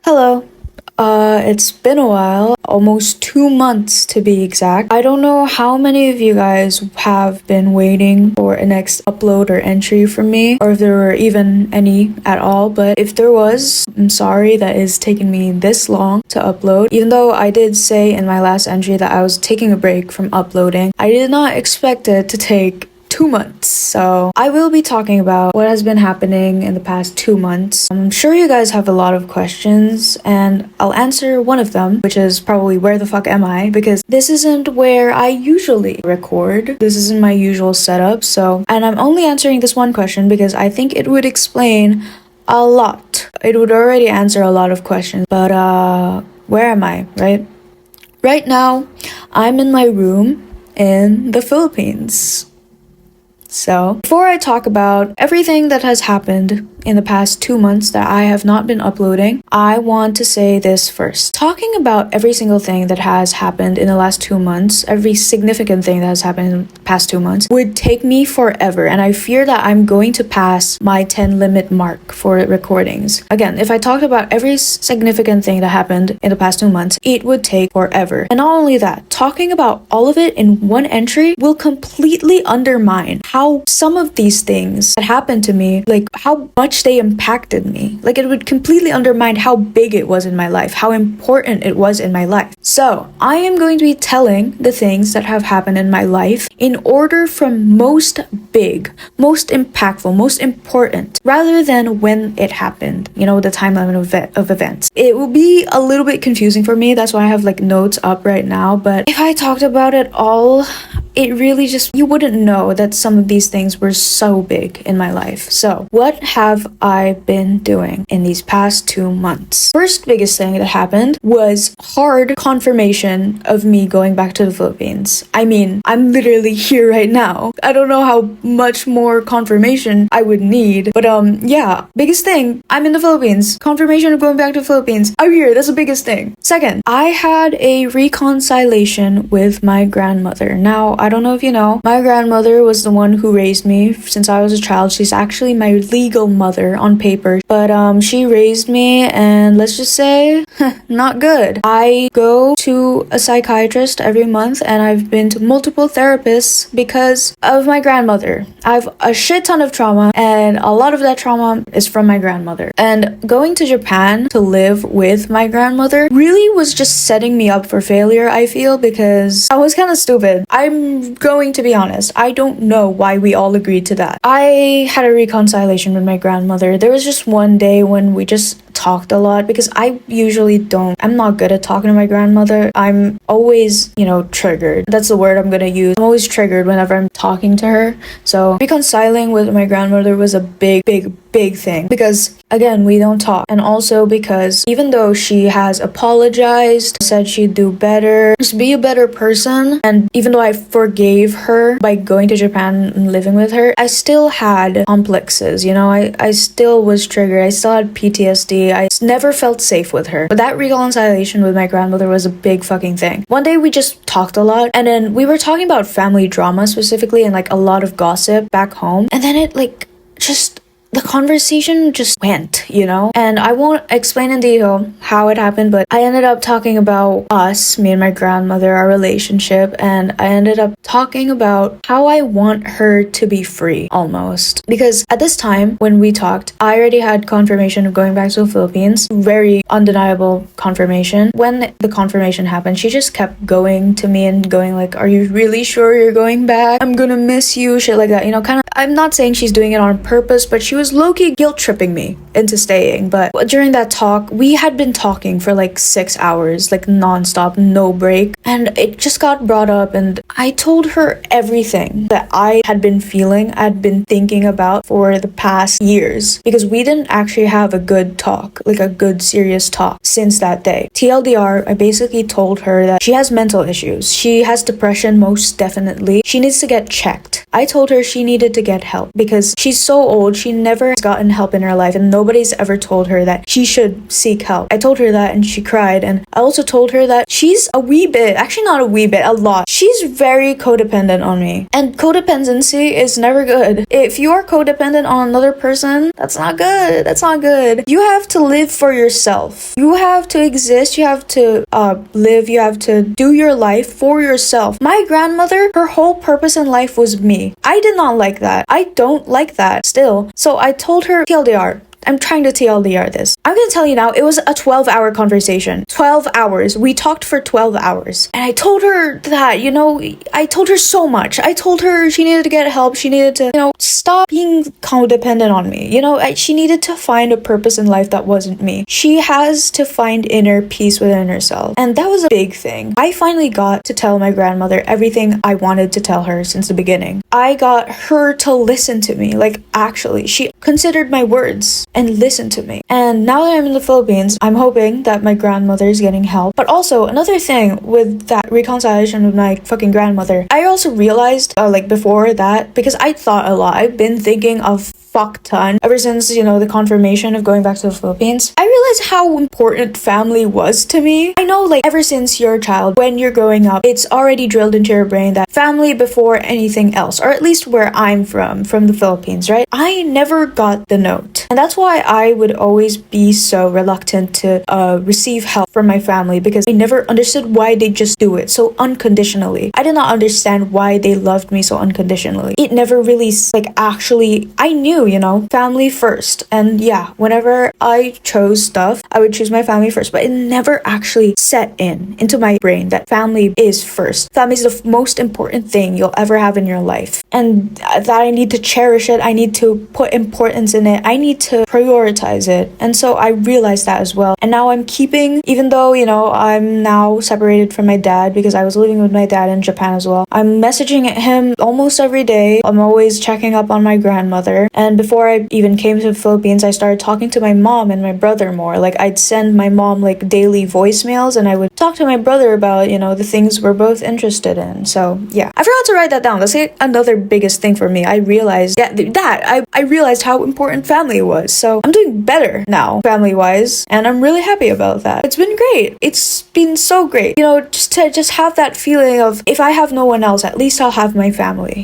Hello. It's been a while, almost 2 months to be exact. I don't know how many of you guys have been waiting for a next upload or entry from me, or if there were even any at all, but if there was, I'm sorry that it's taken me this long to upload. Even though I did say in my last entry that I was taking a break from uploading, I did not expect it to take 2 months. So I will be talking about what has been happening in the past 2 months. I'm sure you guys have a lot of questions and I'll answer one of them, which is probably where the fuck am I? Because this isn't where I usually record. This isn't my usual setup. And I'm only answering this one question because I think it would explain a lot. It would already answer a lot of questions. But where am I, right? Right now, I'm in my room in the Philippines. So, before I talk about everything that has happened in the past 2 months that I have not been uploading, I want to say this first. Talking about every single thing that has happened in the last 2 months, every significant thing that has happened in the past 2 months, would take me forever, and I fear that I'm going to pass my 10 limit mark for recordings. Again, if I talked about every significant thing that happened in the past 2 months, it would take forever. And not only that, talking about all of it in one entry will completely undermine how some of these things that happened to me, like how much they impacted me. Like it would completely undermine how big it was in my life, how important it was in my life. So I am going to be telling the things that have happened in my life in order from most big, most impactful, most important, rather than when it happened, the timeline of events. It will be a little bit confusing for me. That's why I have like notes up right now. But if I talked about it all, it really just, you wouldn't know that some of these things were so big in my life. So, what have I been doing in these past 2 months? First biggest thing that happened was hard confirmation of me going back to the Philippines. I mean, I'm literally here right now. I don't know how much more confirmation I would need, but yeah, biggest thing, I'm in the Philippines. Confirmation of going back to the Philippines. I'm here, that's the biggest thing. Second, I had a reconciliation with my grandmother. Now, I don't know if you know, my grandmother was the one who raised me since I was a child. She's actually my legal mother on paper, but she raised me, and let's just say, not good. I go to a psychiatrist every month, and I've been to multiple therapists because of my grandmother. I have a shit ton of trauma, and a lot of that trauma is from my grandmother. And going to Japan to live with my grandmother really was just setting me up for failure, I feel, because I was kind of stupid. I'm going to be honest, I don't know why we all agreed to that. I had a reconciliation with my grandmother. There was just one day when we just talked a lot because I'm not good at talking to my grandmother. I'm always, triggered. That's the word I'm gonna use. I'm always triggered whenever I'm talking to her. So reconciling with my grandmother was a big thing because again, we don't talk. And also because even though she has apologized, said she'd do better, just be a better person, and even though I forgave her by going to Japan and living with her, I still had complexes, I still was triggered. I still had PTSD. I never felt safe with her. But that reconciliation with my grandmother was a big fucking thing. One day we just talked a lot, and then we were talking about family drama specifically and like a lot of gossip back home. And then it the conversation just went, and I won't explain in detail how it happened, but I ended up talking about us, me and my grandmother, our relationship, and I ended up talking about how I want her to be free, almost. Because at this time, when we talked, I already had confirmation of going back to the Philippines, very undeniable confirmation. When the confirmation happened, she just kept going to me and going like, are you really sure you're going back? I'm gonna miss you, shit like that, kind of. I'm not saying she's doing it on purpose, but she was low-key guilt-tripping me into staying. But during that talk, we had been talking for like 6 hours, like non-stop, no break. And it just got brought up, and I told her everything that I had been feeling, I'd been thinking about for the past years. Because we didn't actually have a good talk, like a good serious talk since that day. TLDR, I basically told her that she has mental issues. She has depression, most definitely. She needs to get checked. I told her she needed to get help because she's so old, she never gotten help in her life, and nobody's ever told her that she should seek help. I told her that and she cried, and I also told her that she's a wee bit, actually not a wee bit, a lot. She's very codependent on me, and codependency is never good. If you are codependent on another person, that's not good. That's not good. You have to live for yourself. You have to exist. You have to live. You have to do your life for yourself. My grandmother, her whole purpose in life was me. I did not like that. I don't like that still. So I told her, TLDR, I'm trying to TLDR this. I'm gonna tell you now, it was a 12-hour conversation. 12 hours. We talked for 12 hours. And I told her that, I told her so much. I told her she needed to get help. She needed to, stop being codependent on me. She needed to find a purpose in life that wasn't me. She has to find inner peace within herself. And that was a big thing. I finally got to tell my grandmother everything I wanted to tell her since the beginning. I got her to listen to me. Actually, she considered my words and listen to me. And now that I'm in the Philippines, I'm hoping that my grandmother is getting help. But also, another thing with that reconciliation with my fucking grandmother, I also realized, before that, because I thought a lot. I've been thinking of fuck ton ever since, the confirmation of going back to the Philippines. I realized how important family was to me. I know, ever since you're a child, when you're growing up, it's already drilled into your brain that family before anything else, or at least where I'm from the Philippines, right? I never got the note. And that's why I would always be so reluctant to receive help from my family, because I never understood why they just do it so unconditionally. I did not understand why they loved me so unconditionally. It never really, actually, I knew, family first. And yeah, whenever I chose stuff, I would choose my family first, but it never actually set into my brain that family is first. Family is the most important thing you'll ever have in your life. And that I need to cherish it. I need to put importance in it. I need to prioritize it. And so I realized that as well. And now I'm keeping, even though, I'm now separated from my dad because I was living with my dad in Japan as well. I'm messaging him almost every day. I'm always checking up on my grandmother. And before I even came to the Philippines, I started talking to my mom and my brother more. I'd send my mom daily voicemails, and I would talk to my brother about, the things we're both interested in. So yeah, I forgot to write that down. That's another biggest thing for me. I realized I realized how important family was. So I'm doing better now, family-wise, and I'm really happy about that. It's been great. It's been so great. Just to have that feeling of, if I have no one else, at least I'll have my family.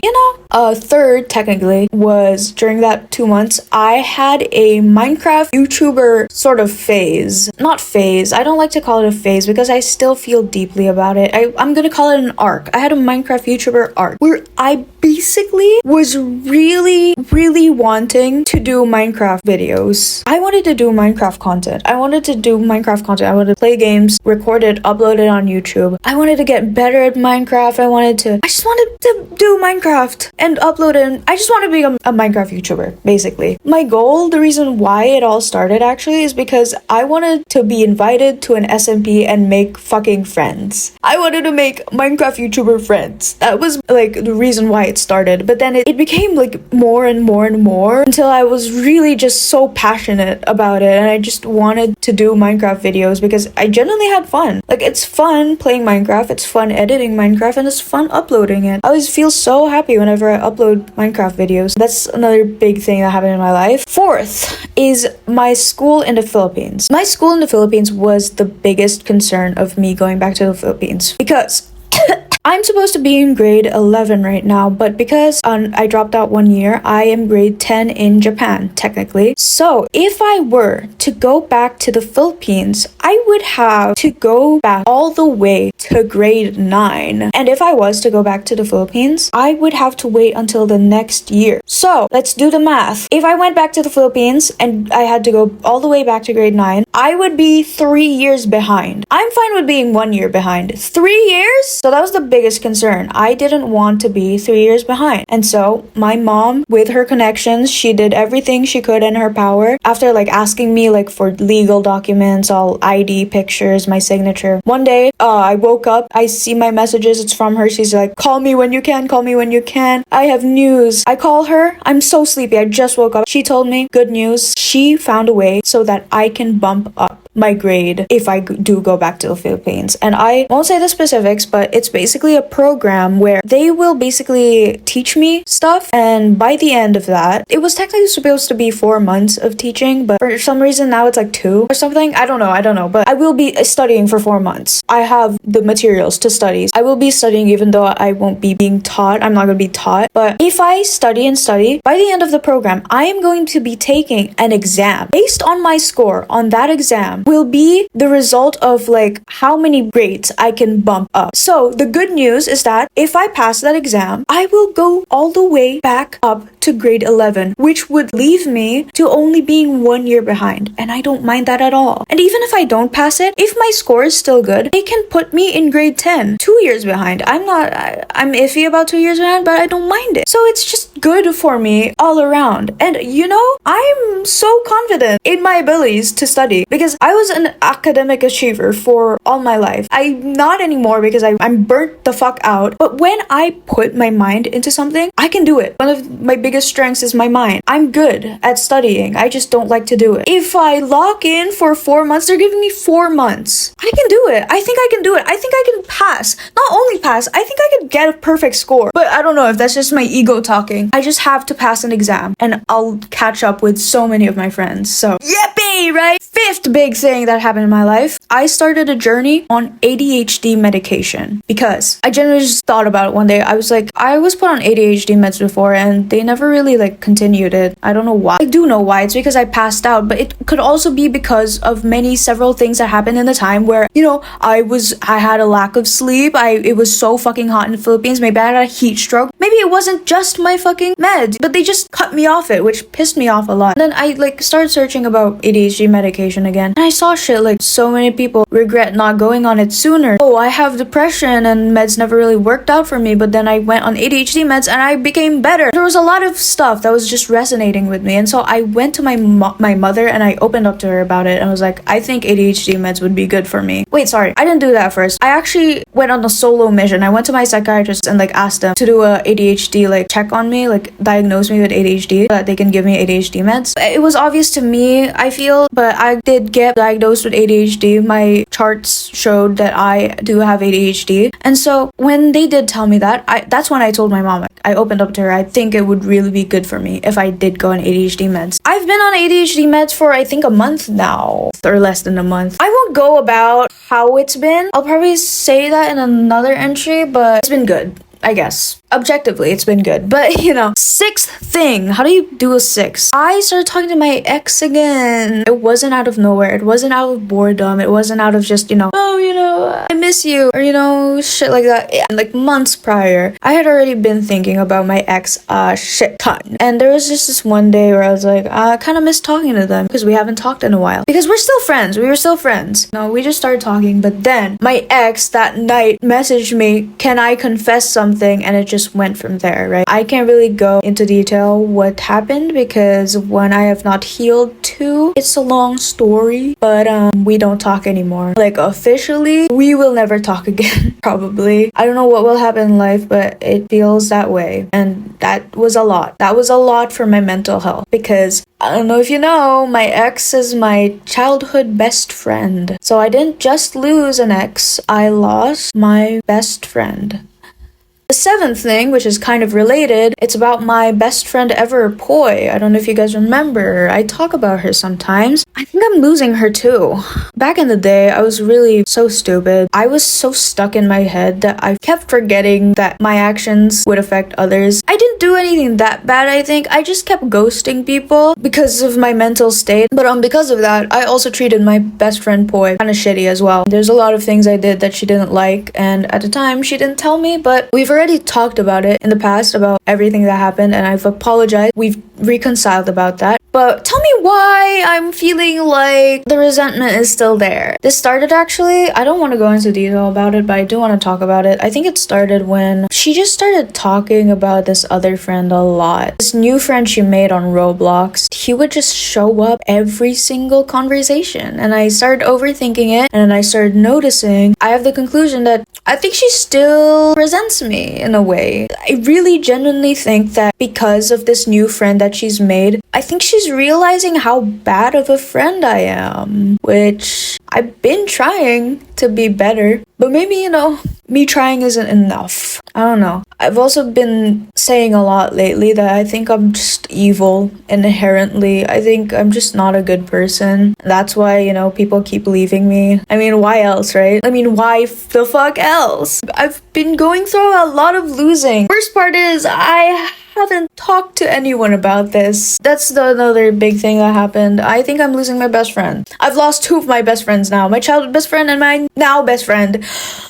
Third, technically, was during that 2 months, I had a Minecraft YouTuber sort of phase. Not phase. I don't like to call it a phase because I still feel deeply about it. I'm gonna call it an arc. I had a Minecraft YouTuber arc where I basically was really, really wanting to do Minecraft videos. I wanted to do Minecraft content. I wanted to play games, record it, upload it on YouTube. I wanted to get better at Minecraft. I just wanted to do Minecraft and upload it. I just want to be a Minecraft YouTuber, basically. My goal, the reason why it all started actually, is because I wanted to be invited to an SMP and make fucking friends. I wanted to make Minecraft YouTuber friends. That was the reason why it started. But then it became more and more and more until I was really just so passionate about it, and I just wanted to do Minecraft videos because I genuinely had fun. It's fun playing Minecraft, it's fun editing Minecraft, and it's fun uploading it. I always feel so happy whenever I upload Minecraft videos. That's another big thing that happened in my life. Fourth is my school in the Philippines. My school in the Philippines was the biggest concern of me going back to the Philippines because I'm supposed to be in grade 11 right now, but because I dropped out 1 year, I am grade 10 in Japan, technically. So if I were to go back to the Philippines, I would have to go back all the way to grade 9. And if I was to go back to the Philippines, I would have to wait until the next year. So let's do the math. If I went back to the Philippines and I had to go all the way back to grade 9, I would be 3 years behind. I'm fine with being 1 year behind. 3 years? So that was the biggest concern. I didn't want to be 3 years behind. And so my mom, with her connections, she did everything she could in her power. After asking me for legal documents, all ID pictures, my signature. One day, I woke up, I see my messages, it's from her. She's like, call me when you can, call me when you can. I have news. I call her. I'm so sleepy. I just woke up. She told me, good news. She found a way so that I can bump up my grade if I do go back to the Philippines. And I won't say the specifics, but it's basically a program where they will basically teach me stuff, and by the end of that, it was technically supposed to be 4 months of teaching, but for some reason now it's like 2 or something. I don't know, but I will be studying for 4 months. I have the materials to study. I will be studying even though I won't be being taught. I'm not going to be taught. But if I study and study, by the end of the program, I am going to be taking an exam. Based on my score on that exam will be the result of like how many grades I can bump up. So the good news is that if I pass that exam, I will go all the way back up to grade 11, which would leave me to only being 1 year behind. And I don't mind that at all. And even if I don't pass it, if my score is still good, they can put me in grade 10, 2 years behind. I'm iffy about 2 years behind, but I don't mind it. So it's just good for me all around. And you know, I'm so confident in my abilities to study because I was an academic achiever for all my life. I'm not anymore because I'm burnt the fuck out. But when I put my mind into something, I can do it. One of my biggest strengths is my mind. I'm good at studying. I just don't like to do it. If I lock in for 4 months, they're giving me 4 months. I can do it. I think I can do it. I think I can pass. Not only pass, I think I could get a perfect score. But I don't know if that's just my ego talking. I just have to pass an exam and I'll catch up with so many of my friends. So, yippee, right? Fifth big thing that happened in my life, I started a journey on ADHD medication because I genuinely just thought about it one day. I was like, I was put on ADHD meds before and they never really like continued it. I don't know why. I do know why. It's because I passed out, but it could also be because of several things that happened in the time where, you know, I had a lack of sleep. It was so fucking hot in the Philippines. Maybe I had a heat stroke. Maybe it wasn't just my fucking meds, but they just cut me off it, which pissed me off a lot. And then I like started searching about ADHD medication again. And I saw shit like so many people regret not going on it sooner. Oh, I have depression and meds never really worked out for me, but then I went on ADHD meds and I became better. There was a lot of stuff that was just resonating with me. And so I went to my mother and I opened up to her about it. And I was like, I think ADHD meds would be good for me. Wait, sorry. I didn't do that first. I actually went on a solo mission. I went to my psychiatrist and like asked them to do a ADHD like check on me, like diagnose me with ADHD so that they can give me ADHD meds. It was obvious to me, I feel, but I did get diagnosed with ADHD. My charts showed that I do have ADHD. And so when they did tell me that, that's when I told my mom. I opened up to her. I think it would really be good for me if I did go on ADHD meds. I've been on ADHD meds for I think a month now, or less than a month. I won't go about how it's been. I'll probably say that in another entry, but it's been good, I guess. Objectively, it's been good. But, you know, sixth thing. How do you do a sixth? I started talking to my ex again. It wasn't out of nowhere. It wasn't out of boredom. It wasn't out of just, you know, oh, you know, I miss you. Or, you know, shit like that. Yeah. Like months prior, I had already been thinking about my ex shit ton. And there was just this one day where I was like, I kind of miss talking to them because we haven't talked in a while. Because we're still friends. We were still friends. No, we just started talking. But then my ex that night messaged me, can I confess something? And it just went from there, right? I can't really go into detail what happened because when I have not healed too, it's a long story, but we don't talk anymore. Like officially, we will never talk again, probably. I don't know what will happen in life, but it feels that way. And that was a lot. That was a lot for my mental health because I don't know if you know, my ex is my childhood best friend. So I didn't just lose an ex, I lost my best friend. The seventh thing, which is kind of related, it's about my best friend ever, Poi. I don't know if you guys remember. I talk about her sometimes. I think I'm losing her too. Back in the day, I was really so stupid. I was so stuck in my head that I kept forgetting that my actions would affect others. I didn't do anything that bad, I think. I just kept ghosting people because of my mental state. But because of that, I also treated my best friend Poi kind of shitty as well. There's a lot of things I did that she didn't like, and at the time, she didn't tell me, but we've already talked about it in the past about everything that happened, and I've apologized. We've reconciled about that. But tell me why I'm feeling like the resentment is still there. This started actually, I don't want to go into detail about it, but I do want to talk about it. I think it started when she just started talking about this other friend a lot. This new friend she made on Roblox. He would just show up every single conversation, and I started overthinking it, and then I started noticing. I have the conclusion that I think she still resents me in a way. I really genuinely think that because of this new friend that she's made, I think she's realizing how bad of a friend I am, which I've been trying to be better, but maybe, me trying isn't enough. I don't know. I've also been saying a lot lately that I think I'm just evil inherently. I think I'm just not a good person. That's why, people keep leaving me. I mean, why else, right? I mean, why the fuck else? I've been going through a lot of losing. Worst part is I haven't talked to anyone about this. That's another big thing that happened. I think I'm losing my best friend. I've lost 2 of my best friends now. My childhood best friend and my now best friend.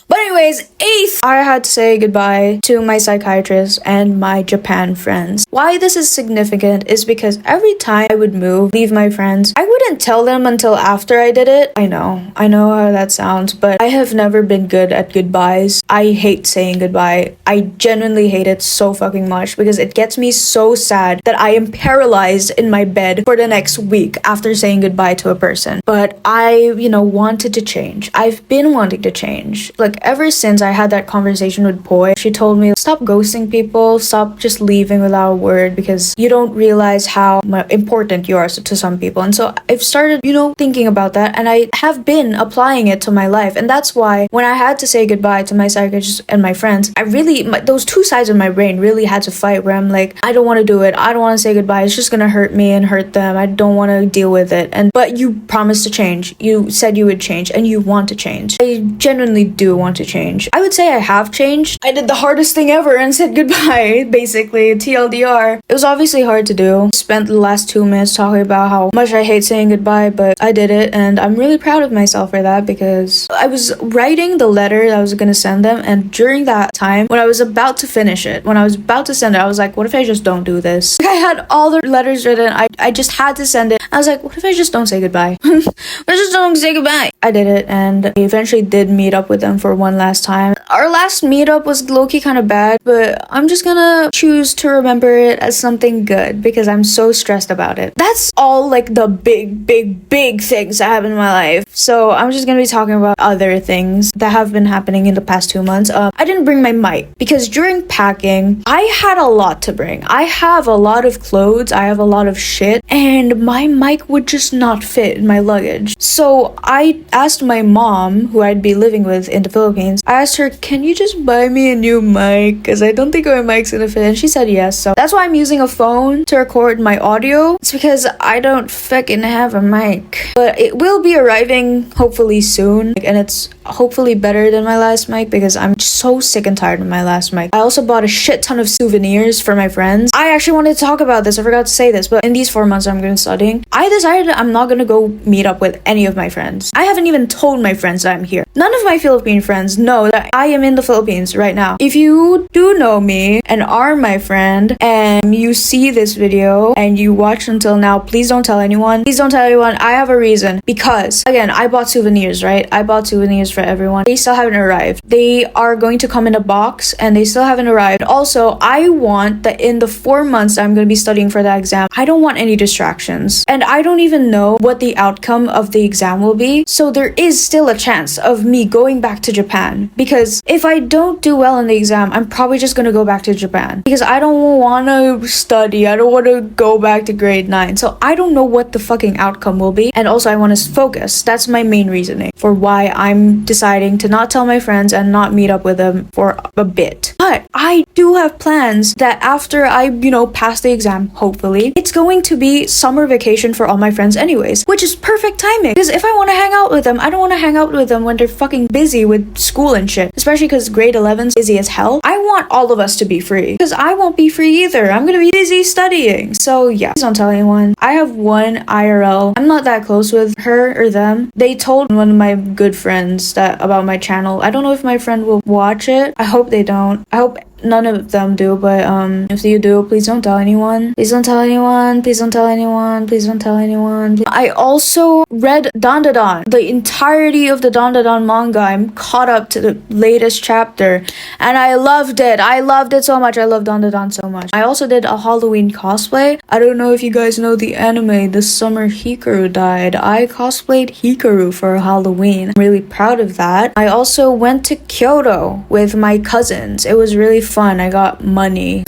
But anyways, 8th, I had to say goodbye to my psychiatrist and my Japan friends. Why this is significant is because every time I would leave my friends, I wouldn't tell them until after I did it. I know how that sounds, but I have never been good at goodbyes. I hate saying goodbye. I genuinely hate it so fucking much because it gets me so sad that I am paralyzed in my bed for the next week after saying goodbye to a person. But I, wanted to change. I've been wanting to change. Like, ever since I had that conversation with Poi, she told me, stop ghosting people, stop just leaving without a word because you don't realize how important you are to some people. And so I've started, thinking about that, and I have been applying it to my life. And that's why when I had to say goodbye to my psychiatrist and my friends, those 2 sides of my brain really had to fight where I'm like, I don't want to do it. I don't want to say goodbye. It's just going to hurt me and hurt them. I don't want to deal with it. But you promised to change. You said you would change and you want to change. I genuinely do want to change. I would say I have changed. I did the hardest thing ever and said goodbye, basically, TLDR. It was obviously hard to do. Spent the last 2 minutes talking about how much I hate saying goodbye, but I did it and I'm really proud of myself for that because I was writing the letter that I was going to send them, and during that time, when I was about to finish it, when I was about to send it, I was like, what if I just don't do this? I had all the letters written. I just had to send it. I was like, what if I just don't say goodbye? I just don't say goodbye. I did it, and I eventually did meet up with them for one last time. Our last meetup was low-key kind of bad, but I'm just gonna choose to remember it as something good because I'm so stressed about it. That's all like the big things that happened in my life. So I'm just gonna be talking about other things that have been happening in the past 2 months. I didn't bring my mic because during packing, I had a lot to bring. I have a lot of clothes, I have a lot of shit, and my mic would just not fit in my luggage. So I asked my mom, who I'd be living with in the Philippines, I asked her, can you just buy me a new mic? Because I don't think my mic's gonna fit. And she said yes. So that's why I'm using a phone to record my audio. It's because I don't fucking have a mic. But it will be arriving hopefully soon. And it's hopefully better than my last mic because I'm so sick and tired of my last mic. I also bought a shit ton of souvenirs for my friends. I actually wanted to talk about this. I forgot to say this. But in these 4 months I'm going to studying, I decided I'm not going to go meet up with any of my friends. I haven't even told my friends that I'm here. None of my Philippine friends know that I am in the Philippines right now. If you do know me and are my friend and you see this video and you watch until now, please don't tell anyone. Please don't tell anyone. I have a reason. Because, again, I bought souvenirs, right? I bought souvenirs for everyone. They still haven't arrived. They are going to come in a box and they still haven't arrived. Also, I want that in the 4 months I'm going to be studying for that exam, I don't want any distractions. And I don't even know what the outcome of the exam will be. So there is still a chance of me going back to Japan. Because if I don't do well in the exam, I'm probably just going to go back to Japan. Because I don't want to study. I don't want to go back to grade 9. So I don't know what the fucking outcome will be. And also I want to focus. That's my main reasoning for why I'm deciding to not tell my friends and not meet up with them for a bit. But I do have plans that after I, pass the exam, hopefully, it's going to be summer vacation for all my friends anyways, which is perfect timing. Because if I want to hang out with them, I don't want to hang out with them when they're fucking busy with school and shit. Especially because grade 11's busy as hell. I want all of us to be free. Because I won't be free either. I'm going to be busy studying. So yeah, please don't tell anyone. I have one IRL. I'm not that close with her or them. They told one of my good friends that about my channel. I don't know if my friend will watch it. I hope they don't. I hope none of them do, but if you do, please don't tell anyone. Please don't tell anyone. Please don't tell anyone. Please don't tell anyone. I also read Dandadan, the entirety of the Dandadan manga. I'm caught up to the latest chapter, and I loved it. I loved it so much. I love Dandadan so much. I also did a Halloween cosplay. I don't know if you guys know the anime The Summer Hikaru Died. I cosplayed Hikaru for Halloween. I'm really proud of that. I also went to Kyoto with my cousins. It was really fun. I got money.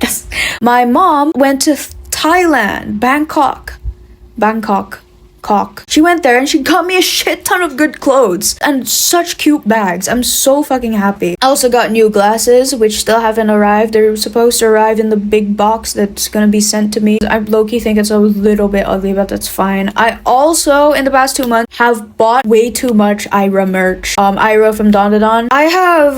Yes. My mom went to Thailand, Bangkok. She went there and she got me a shit ton of good clothes and such cute bags. I'm so fucking happy. I also got new glasses, which still haven't arrived. They're supposed to arrive in the big box that's gonna be sent to me. I low-key think it's a little bit ugly, but that's fine. I also, in the past 2 months, have bought way too much Ira merch. Ira from Dandadan. I have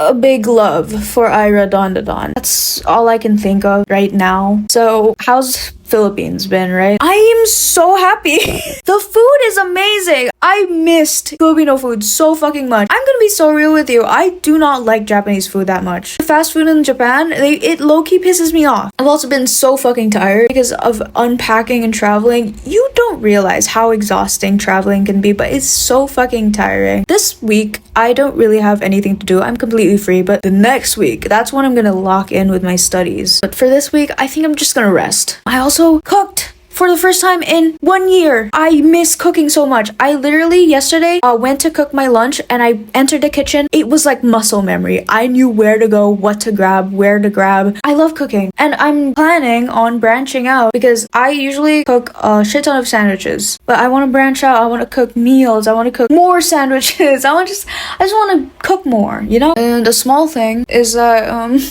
a big love for Ira Dandadan. That's all I can think of right now. So, how's Philippines been, right? I am so happy. The food is amazing. I missed Filipino food so fucking much. I'm gonna be so real with you. I do not like Japanese food that much. Fast food in Japan, it low-key pisses me off. I've also been so fucking tired because of unpacking and traveling. You don't realize how exhausting traveling can be, but it's so fucking tiring. This week, I don't really have anything to do. I'm completely free, but the next week, that's when I'm gonna lock in with my studies. But for this week, I think I'm just gonna rest. I also cooked for the first time in 1 year. I miss cooking so much. I literally yesterday went to cook my lunch and I entered the kitchen. It was like muscle memory. I knew where to go, what to grab, where to grab. I love cooking and I'm planning on branching out because I usually cook a shit ton of sandwiches, but I want to branch out. I want to cook meals. I want to cook more sandwiches. I just want to cook more, you know? And a small thing is that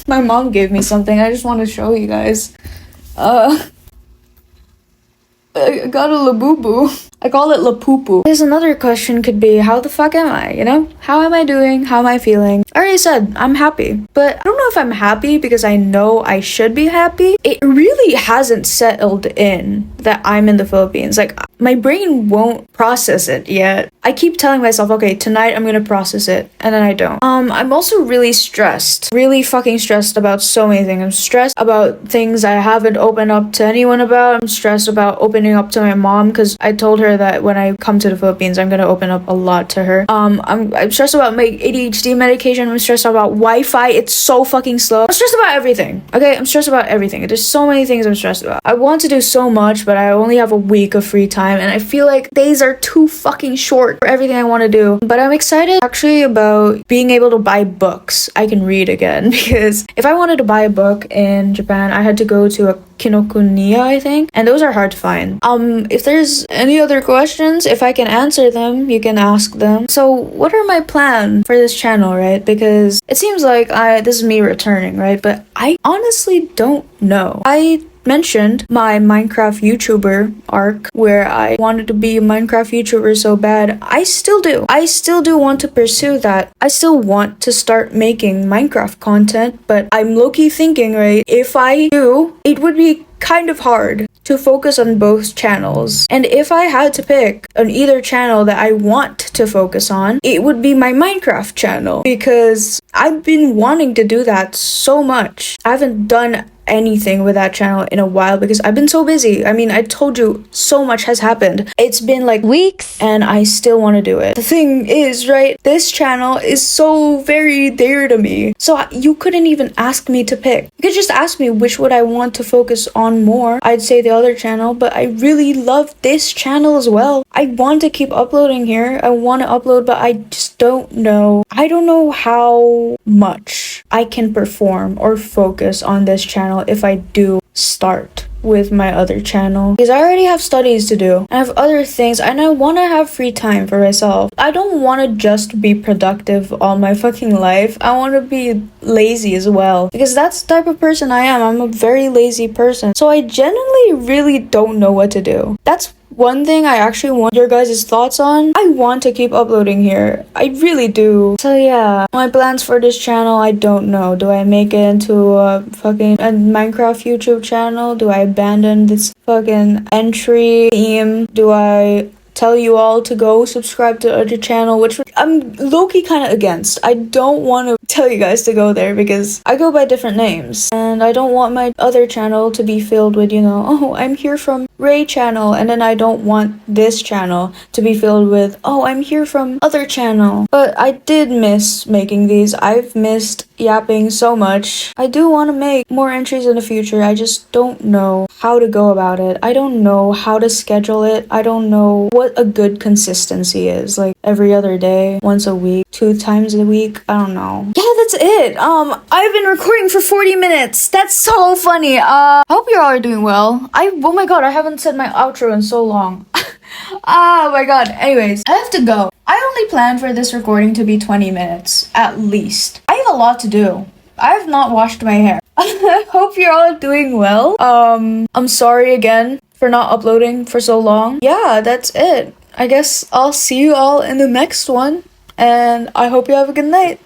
my mom gave me something. I just want to show you guys. I got a labubu. I call it lapupu. There's another question could be, how the fuck am I, you know? How am I doing? How am I feeling? I already said, I'm happy. But I don't know if I'm happy because I know I should be happy. It really hasn't settled in that I'm in the Philippines. Like, my brain won't process it yet. I keep telling myself, okay, tonight I'm gonna process it, and then I don't. I'm also really stressed. Really fucking stressed about so many things. I'm stressed about things I haven't opened up to anyone about. I'm stressed about opening up to my mom because I told her that when I come to the Philippines, I'm gonna open up a lot to her. I'm stressed about my ADHD medication. I'm stressed about Wi-Fi. It's so fucking slow. I'm stressed about everything. Okay, I'm stressed about everything. There's so many things I'm stressed about. I want to do so much, but I only have a week of free time, and I feel like days are too fucking short for everything I want to do. But I'm excited actually about being able to buy books I can read again because if I wanted to buy a book in Japan, I had to go to a Kinokuniya, I think, and those are hard to find. If there's any other questions, if I can answer them, you can ask them. So what are my plans for this channel, right? Because it seems like this is me returning, right? But I honestly don't know. I mentioned my Minecraft YouTuber arc where I wanted to be a Minecraft YouTuber so bad. I still do. I still do want to pursue that. I still want to start making Minecraft content, but I'm low-key thinking, right, if I do, it would be kind of hard to focus on both channels. And if I had to pick on either channel that I want to focus on, it would be my Minecraft channel because I've been wanting to do that so much. I haven't done anything with that channel in a while because I've been so busy. I mean, I told you so much has happened. It's been like weeks and I still want to do it. The thing is, right, this channel is so very dear to me. So you couldn't even ask me to pick. You could just ask me which would I want to focus on more. I'd say the other channel, but I really love this channel as well. I want to keep uploading here. I want to upload, but I just don't know. I don't know how much I can perform or focus on this channel if I do start with my other channel because I already have studies to do. I have other things and I want to have free time for myself. I don't want to just be productive all my fucking life. I want to be lazy as well because that's the type of person I am. I'm a very lazy person. So I genuinely really don't know what to do. That's one thing I actually want your guys' thoughts on. I want to keep uploading here. I really do. So yeah, my plans for this channel, I don't know. Do I make it into a Minecraft YouTube channel? Do I abandon this fucking entry theme? Do I tell you all to go subscribe to the other channel, which I'm low-key kind of against. I don't want to tell you guys to go there because I go by different names, and I don't want my other channel to be filled with, oh, I'm here from Ray channel, and then I don't want this channel to be filled with, oh, I'm here from other channel. But I did miss making these. I've missed yapping so much. I do want to make more entries in the future. I just don't know how to go about it. I don't know how to schedule it. I don't know what a good consistency is. Like every other day, once a week, 2 times a week. I don't know. Yeah, that's it. I've been recording for 40 minutes. That's so funny. I hope you all are doing well. Oh my god, I haven't said my outro in so long. Oh my god. Anyways, I have to go. I only planned for this recording to be 20 minutes, at least. I have a lot to do. I have not washed my hair. I hope you're all doing well. I'm sorry again for not uploading for so long. Yeah, that's it. I guess I'll see you all in the next one, and I hope you have a good night.